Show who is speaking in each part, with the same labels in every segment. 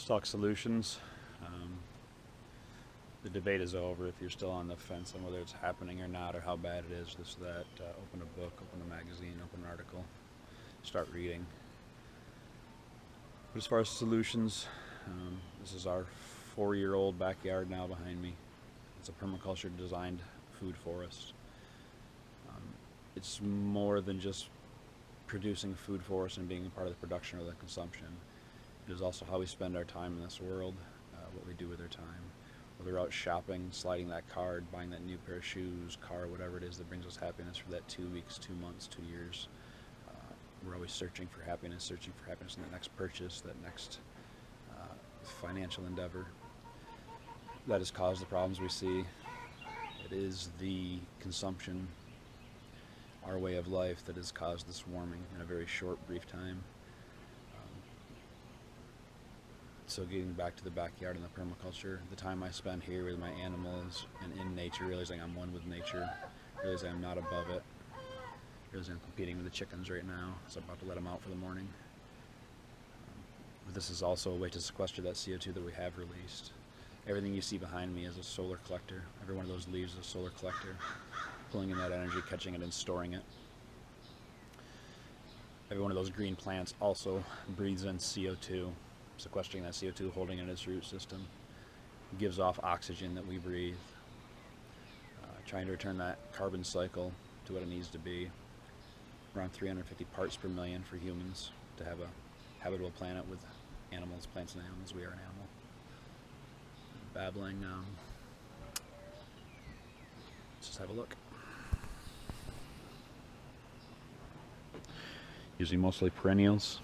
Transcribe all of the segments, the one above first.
Speaker 1: Let's talk solutions. The debate is over if you're still on the fence on whether it's happening or not, or how bad it is, this or that. Open a book, open a magazine, open an article, start reading. But as far as solutions, this is our 4-year-old backyard now behind me. It's a permaculture designed food forest. It's more than just producing food for us and being a part of the production or the consumption. It is also how we spend our time in this world, what we do with our time. Whether we're out shopping, sliding that card, buying that new pair of shoes, car, whatever it is that brings us happiness for that 2 weeks, 2 months, 2 years. We're always searching for happiness in that next purchase, that next financial endeavor. That has caused the problems we see. It is the consumption, our way of life, that has caused this warming in a very short, brief time. So getting back to the backyard and the permaculture, the time I spend here with my animals and in nature, realizing I'm one with nature, realizing I'm not above it, realizing I'm competing with the chickens right now, so I'm about to let them out for the morning. But this is also a way to sequester that CO2 that we have released. Everything you see behind me is a solar collector. Every one of those leaves is a solar collector, pulling in that energy, catching it, and storing it. Every one of those green plants also breathes in CO2, sequestering that CO2, holding it in its root system. It gives off oxygen that we breathe, trying to return that carbon cycle to what it needs to be. Around 350 parts per million for humans to have a habitable planet with animals, plants and animals. We are an animal. Babbling. Let's just have a look. Using mostly perennials.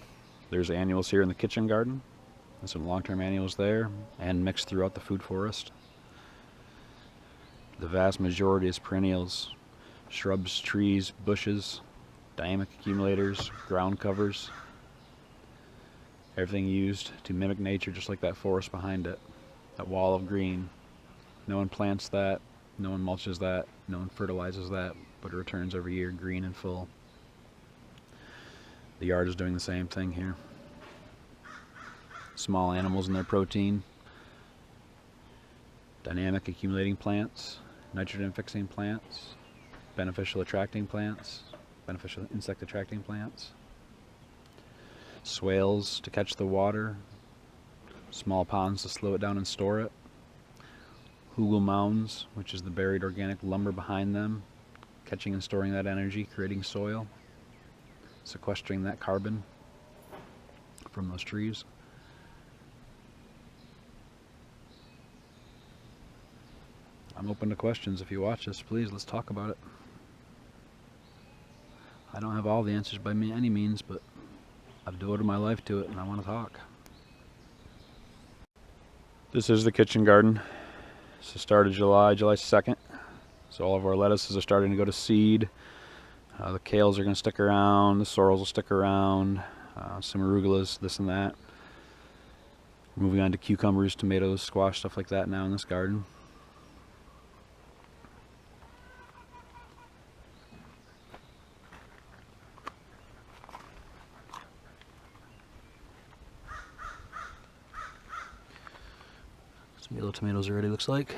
Speaker 1: There's annuals here in the kitchen garden. And some long-term annuals there, and mixed throughout the food forest. The vast majority is perennials, shrubs, trees, bushes, dynamic accumulators, ground covers. Everything used to mimic nature, just like that forest behind it, that wall of green. No one plants that, no one mulches that, no one fertilizes that, but it returns every year green and full. The yard is doing the same thing here. Small animals and their protein, dynamic accumulating plants, nitrogen fixing plants, beneficial attracting plants, beneficial insect attracting plants, swales to catch the water, small ponds to slow it down and store it, hugel mounds, which is the buried organic lumber behind them, catching and storing that energy, creating soil, sequestering that carbon from those trees. I'm open to questions. If you watch this, please, let's talk about it. I don't have all the answers by any means, but I've devoted my life to it and I want to talk. This is the kitchen garden. It's the start of July 2nd. So all of our lettuces are starting to go to seed. The kales are going to stick around, the sorrels will stick around, some arugulas, this and that. Moving on to cucumbers, tomatoes, squash, stuff like that now in this garden. Some yellow tomatoes already, looks like.